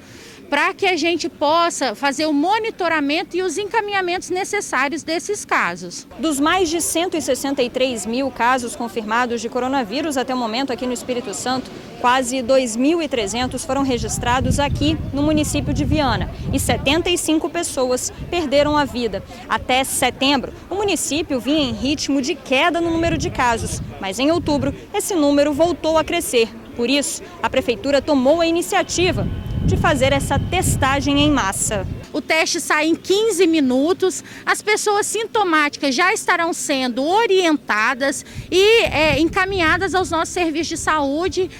S: para que a gente possa fazer o monitoramento e os encaminhamentos necessários desses casos.
I: Dos mais de 163 mil casos confirmados de coronavírus até o momento aqui no Espírito Santo, quase 2.300 foram registrados aqui no município de Viana e 75 pessoas perderam a vida. Até setembro, o município vinha em ritmo de queda no número de casos, mas em outubro esse número voltou a crescer. Por isso, a prefeitura tomou a iniciativa de fazer essa testagem em massa.
S: O teste sai em 15 minutos, as pessoas sintomáticas já estarão sendo orientadas e encaminhadas aos nossos serviços de saúde,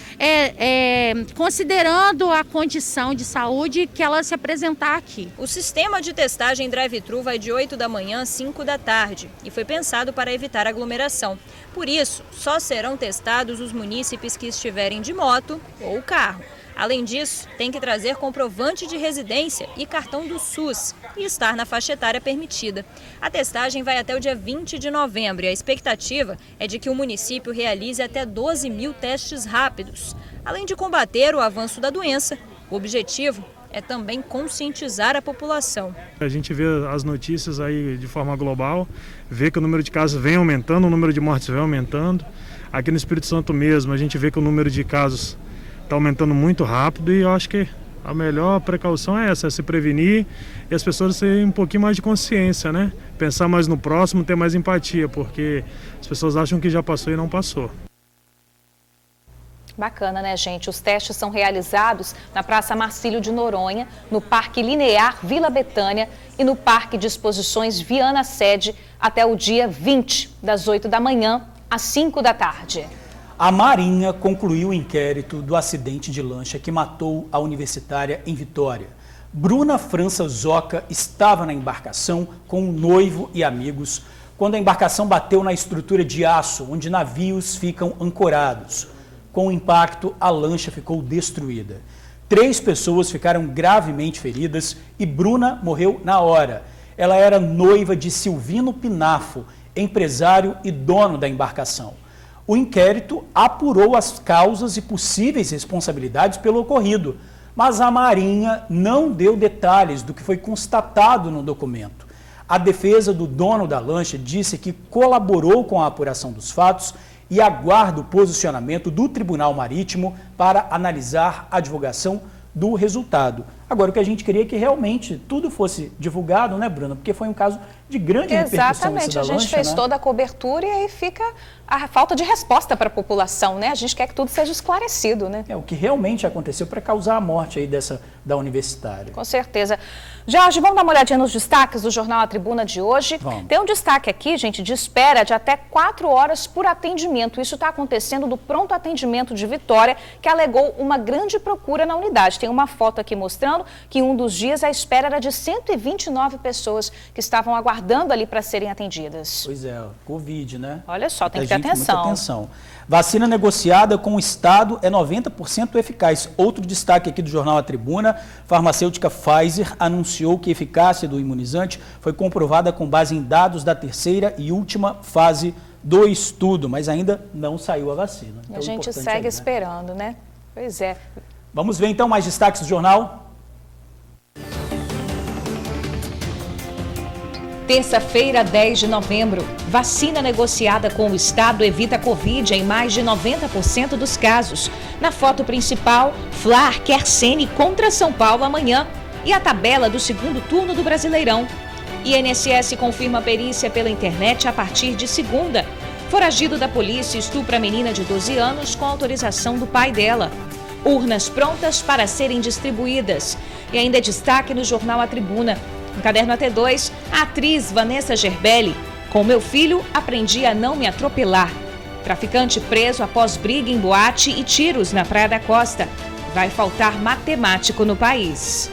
S: considerando a condição de saúde que ela se apresentar aqui.
I: O sistema de testagem drive-thru vai de 8 da manhã às 5 da tarde e foi pensado para evitar aglomeração. Por isso, só serão testados os munícipes que estiverem de moto ou carro. Além disso, tem que trazer comprovante de residência e cartão do SUS e estar na faixa etária permitida. A testagem vai até o dia 20 de novembro e a expectativa é de que o município realize até 12 mil testes rápidos. Além de combater o avanço da doença, o objetivo é também conscientizar a população.
R: A gente vê as notícias aí de forma global, vê que o número de casos vem aumentando, o número de mortes vem aumentando. Aqui no Espírito Santo mesmo, a gente vê que o número de casos está aumentando muito rápido e eu acho que a melhor precaução é essa, é se prevenir e as pessoas terem um pouquinho mais de consciência, né? Pensar mais no próximo, ter mais empatia, porque as pessoas acham que já passou e não passou.
A: Bacana, né, gente? Os testes são realizados na Praça Marcílio de Noronha, no Parque Linear Vila Betânia e no Parque de Exposições Viana Sede até o dia 20, das 8 da manhã às 5 da tarde.
B: A Marinha concluiu o inquérito do acidente de lancha que matou a universitária em Vitória. Bruna França Zoca estava na embarcação com o noivo e amigos quando a embarcação bateu na estrutura de aço, onde navios ficam ancorados. Com o impacto, a lancha ficou destruída. 3 pessoas ficaram gravemente feridas e Bruna morreu na hora. Ela era noiva de Silvino Pinafo, empresário e dono da embarcação. O inquérito apurou as causas e possíveis responsabilidades pelo ocorrido, mas a Marinha não deu detalhes do que foi constatado no documento. A defesa do dono da lancha disse que colaborou com a apuração dos fatos e aguarda o posicionamento do Tribunal Marítimo para analisar a divulgação do resultado. Agora, o que a gente queria é que realmente tudo fosse divulgado, né, Bruna? Porque foi um caso de grande repercussão.
A: Exatamente, a gente fez toda a cobertura e aí fica a falta de resposta para a população, né? A gente quer que tudo seja esclarecido, né?
B: É o que realmente aconteceu para causar a morte aí da universitária.
A: Com certeza. Jorge, vamos dar uma olhadinha nos destaques do Jornal A Tribuna de hoje.
B: Vamos.
A: Tem um destaque aqui, gente, de espera de até 4 horas por atendimento. Isso está acontecendo do pronto atendimento de Vitória, que alegou uma grande procura na unidade. Tem uma foto aqui mostrando que em um dos dias a espera era de 129 pessoas que estavam aguardando ali para serem atendidas.
B: Pois é, Covid, né?
A: Olha só, tem que ter atenção.
B: Muita atenção. Vacina negociada com o Estado é 90% eficaz. Outro destaque aqui do Jornal A Tribuna, farmacêutica Pfizer anunciou que a eficácia do imunizante foi comprovada com base em dados da 3ª e última fase do estudo, mas ainda não saiu a vacina.
A: Então, a gente segue esperando, né? Pois é.
B: Vamos ver então mais destaques do jornal?
A: Terça-feira, 10 de novembro. Vacina negociada com o Estado evita Covid em mais de 90% dos casos. Na foto principal, Flar quer Ceni contra São Paulo amanhã. E a tabela do segundo turno do Brasileirão. INSS confirma perícia pela internet a partir de segunda. Foragido da polícia estupra a menina de 12 anos com autorização do pai dela. Urnas prontas para serem distribuídas. E ainda destaque no jornal A Tribuna. No caderno AT2, a atriz Vanessa Gerbelli. Com meu filho, aprendi a não me atropelar. Traficante preso após briga em boate e tiros na Praia da Costa. Vai faltar matemático no país.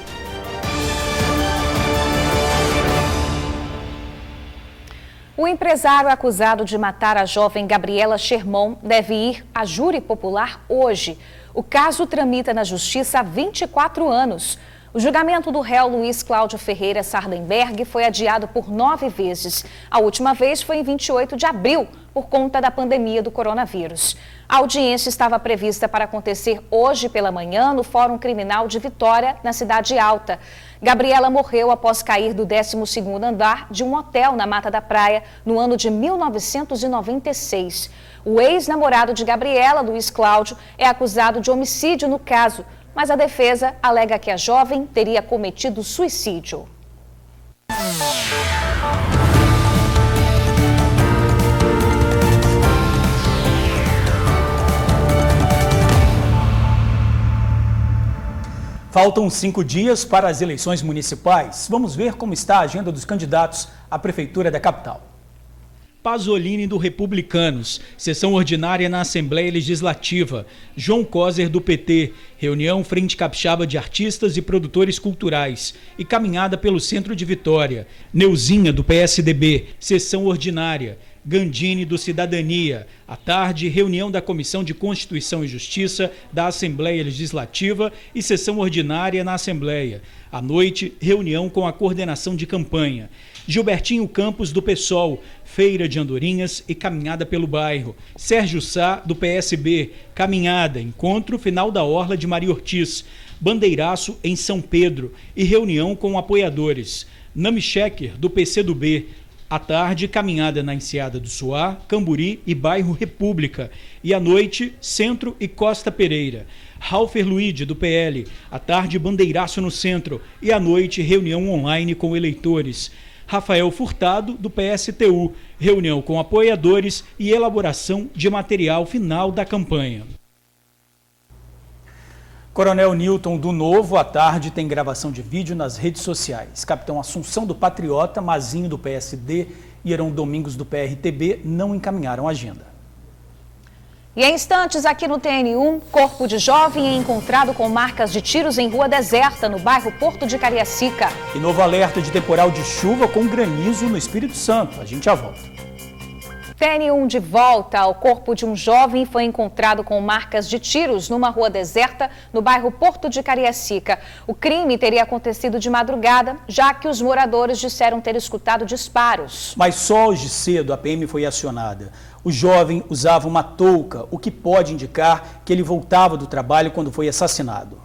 A: O empresário acusado de matar a jovem Gabriela Sherman deve ir à júri popular hoje. O caso tramita na Justiça há 24 anos. O julgamento do réu Luiz Cláudio Ferreira Sardenberg foi adiado por 9 vezes. A última vez foi em 28 de abril, por conta da pandemia do coronavírus. A audiência estava prevista para acontecer hoje pela manhã no Fórum Criminal de Vitória, na Cidade Alta. Gabriela morreu após cair do 12º andar de um hotel na Mata da Praia no ano de 1996. O ex-namorado de Gabriela, Luiz Cláudio, é acusado de homicídio no caso, mas a defesa alega que a jovem teria cometido suicídio.
B: Faltam 5 dias para as eleições municipais. Vamos ver como está a agenda dos candidatos à Prefeitura da capital. Pasolini do Republicanos, sessão ordinária na Assembleia Legislativa. João Coser do PT, reunião Frente Capixaba de Artistas e Produtores Culturais e caminhada pelo Centro de Vitória. Neuzinha do PSDB, sessão ordinária. Gandini do Cidadania. À tarde, reunião da Comissão de Constituição e Justiça da Assembleia Legislativa e sessão ordinária na Assembleia. À noite, reunião com a coordenação de campanha. Gilbertinho Campos do PSOL, feira de andorinhas e caminhada pelo bairro. Sérgio Sá do PSB, caminhada, encontro final da Orla de Maria Ortiz. Bandeiraço em São Pedro e reunião com apoiadores. Nami Schecker do PCdoB. À tarde, caminhada na Enseada do Suá, Camburi e bairro República. E à noite, Centro e Costa Pereira. Ralfer Luide, do PL. À tarde, bandeiraço no centro. E à noite, reunião online com eleitores. Rafael Furtado, do PSTU. Reunião com apoiadores e elaboração de material final da campanha. Coronel Newton do Novo, à tarde, tem gravação de vídeo nas redes sociais. Capitão Assunção do Patriota, Mazinho do PSD e Heron Domingos do PRTB não encaminharam a agenda.
A: E em instantes, aqui no TN1, corpo de jovem é encontrado com marcas de tiros em rua deserta, no bairro Porto de Cariacica.
B: E novo alerta de temporal de chuva com granizo no Espírito Santo. A gente já volta.
A: TN1 de volta. O corpo de um jovem foi encontrado com marcas de tiros numa rua deserta no bairro Porto de Cariacica. O crime teria acontecido de madrugada, já que os moradores disseram ter escutado disparos.
B: Mas só hoje cedo a PM foi acionada. O jovem usava uma touca, o que pode indicar que ele voltava do trabalho quando foi assassinado.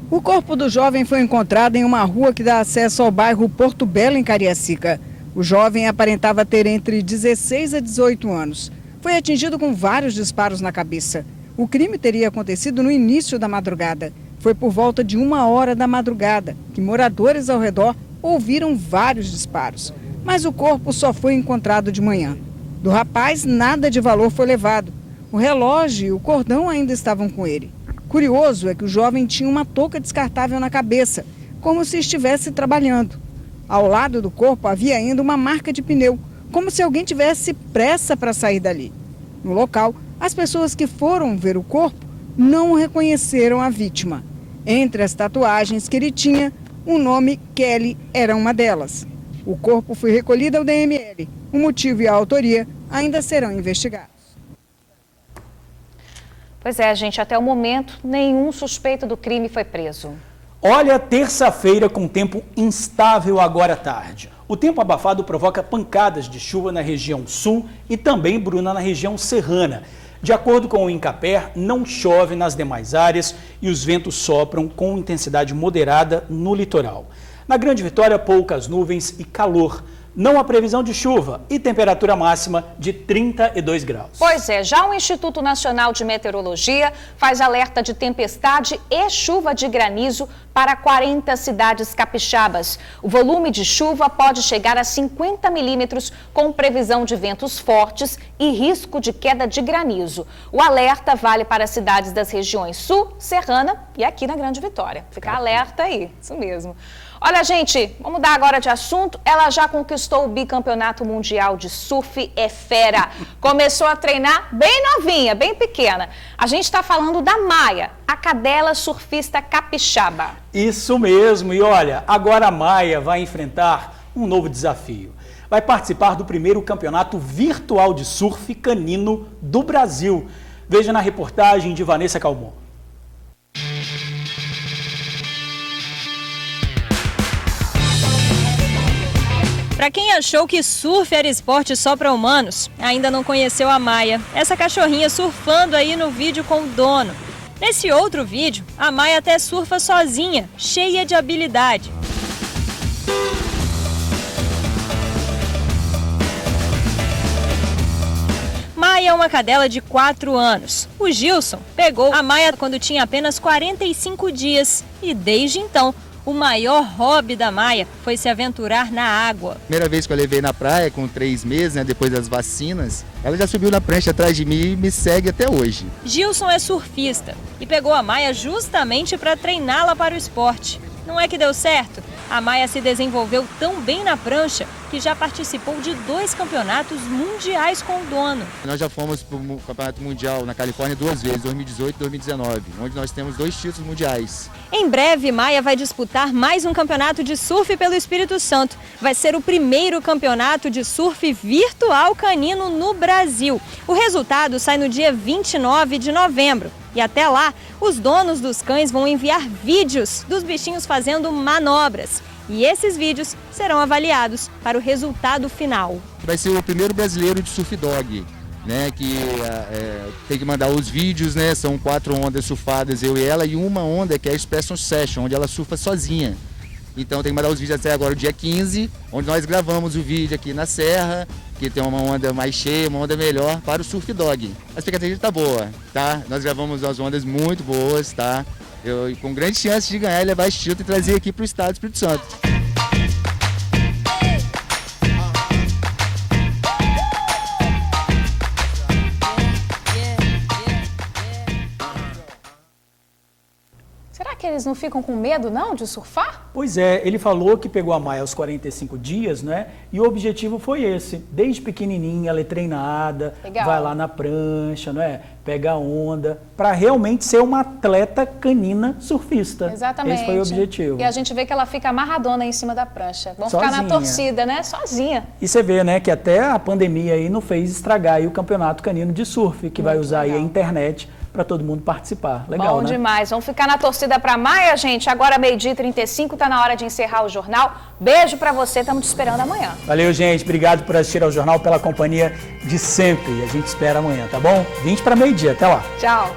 O: O corpo do jovem foi encontrado em uma rua que dá acesso ao bairro Porto Belo, em Cariacica. O jovem aparentava ter entre 16 a 18 anos. Foi atingido com vários disparos na cabeça. O crime teria acontecido no início da madrugada. Foi por volta de 1h da madrugada que moradores ao redor ouviram vários disparos. Mas o corpo só foi encontrado de manhã. Do rapaz, nada de valor foi levado. O relógio e o cordão ainda estavam com ele. Curioso é que o jovem tinha uma touca descartável na cabeça, como se estivesse trabalhando. Ao lado do corpo havia ainda uma marca de pneu, como se alguém tivesse pressa para sair dali. No local, as pessoas que foram ver o corpo não reconheceram a vítima. Entre as tatuagens que ele tinha, o nome Kelly era uma delas. O corpo foi recolhido ao DML. O motivo e a autoria ainda serão investigados.
A: Pois é, gente, até o momento, nenhum suspeito do crime foi preso.
B: Olha, terça-feira com tempo instável agora à tarde. O tempo abafado provoca pancadas de chuva na região sul e também, Bruna, na região serrana. De acordo com o Incapé, não chove nas demais áreas e os ventos sopram com intensidade moderada no litoral. Na Grande Vitória, poucas nuvens e calor. Não há previsão de chuva e temperatura máxima de 32 graus.
A: Pois é, já o Instituto Nacional de Meteorologia faz alerta de tempestade e chuva de granizo para 40 cidades capixabas. O volume de chuva pode chegar a 50 milímetros, com previsão de ventos fortes e risco de queda de granizo. O alerta vale para cidades das regiões Sul, Serrana e aqui na Grande Vitória. Fica alerta aí, isso mesmo. Olha, gente, vamos mudar agora de assunto. Ela já conquistou o bicampeonato mundial de surf, é fera. Começou a treinar bem novinha, bem pequena. A gente está falando da Maia, a cadela surfista capixaba.
B: Isso mesmo, e olha, agora a Maia vai enfrentar um novo desafio. Vai participar do primeiro campeonato virtual de surf canino do Brasil. Veja na reportagem de Vanessa Calmon.
I: Para quem achou que surf era esporte só para humanos, ainda não conheceu a Maia, essa cachorrinha surfando aí no vídeo com o dono. Nesse outro vídeo, a Maia até surfa sozinha, cheia de habilidade. Maia é uma cadela de 4 anos. O Gilson pegou a Maia quando tinha apenas 45 dias e desde então o maior hobby da Maia foi se aventurar na água.
T: Primeira vez que eu levei na praia, com 3 meses, né, depois das vacinas, ela já subiu na prancha atrás de mim e me segue até hoje.
I: Gilson é surfista e pegou a Maia justamente para treiná-la para o esporte. Não é que deu certo? A Maia se desenvolveu tão bem na prancha que já participou de 2 campeonatos mundiais com o dono.
T: Nós já fomos para o campeonato mundial na Califórnia 2 vezes, 2018 e 2019, onde nós temos 2 títulos mundiais.
I: Em breve, Maia vai disputar mais um campeonato de surf pelo Espírito Santo. Vai ser o primeiro campeonato de surf virtual canino no Brasil. O resultado sai no dia 29 de novembro. E até lá, os donos dos cães vão enviar vídeos dos bichinhos fazendo manobras. E esses vídeos serão avaliados para o resultado final.
T: Vai ser o primeiro brasileiro de surf dog, né? Que tem que mandar os vídeos, né? São 4 ondas surfadas, eu e ela, e uma onda que é a Expression Session, onde ela surfa sozinha. Então tem que mandar os vídeos até agora, o dia 15, onde nós gravamos o vídeo aqui na Serra, que tem uma onda mais cheia, uma onda melhor para o surf dog. A expectativa está boa, tá? Nós gravamos umas ondas muito boas, tá? Eu com grande chance de ganhar e levar esse título e trazer aqui para o estado do Espírito Santo.
A: Será que eles não ficam com medo, não, de surfar?
B: Pois é, ele falou que pegou a Maia aos 45 dias, né? E o objetivo foi esse. Desde pequenininha, ela é treinada,
A: Legal.
B: Vai lá na prancha, não é? Pega a onda, para realmente ser uma atleta canina surfista.
A: Exatamente.
B: Esse foi o objetivo.
A: E a gente vê que ela fica amarradona em cima da prancha. Vão
B: Sozinha.
A: ficar na torcida, né? Sozinha.
B: E você vê, né, que até a pandemia aí não fez estragar aí o campeonato canino de surf, que vai usar aí a internet para todo mundo participar. Legal,
A: Bom
B: né?
A: demais. Vamos ficar na torcida para Maia, gente. Agora, 12h35, tá na hora de encerrar o jornal. Beijo para você, estamos te esperando amanhã.
B: Valeu, gente. Obrigado por assistir ao jornal, pela companhia de sempre. A gente espera amanhã, tá bom? 20 para meio-dia. Até lá.
A: Tchau.